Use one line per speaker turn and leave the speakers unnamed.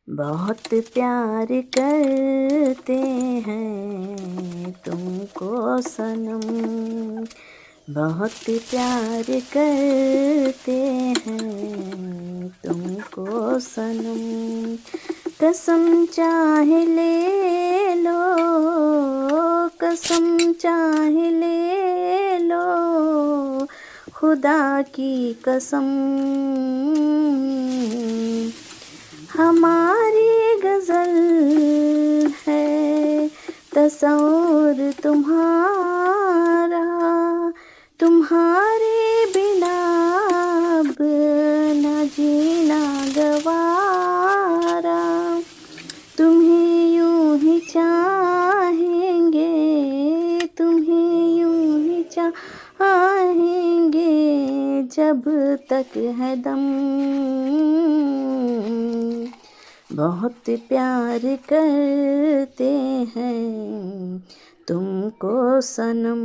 बहुत प्यार करते हैं तुमको सनम, बहुत प्यार करते हैं तुमको सनम। कसम चाहे ले लो, कसम चाहे ले लो, खुदा की कसम। हमारी गज़ल है तस्वुर तुम्हारा, तुम्हारे बिना अब न जीना गवारा। तुम्हें यूं ही चाहेंगे, तुम्हें यूं ही चाहेंगे जब तक है दम। बहुत प्यार करते हैं तुमको सनम।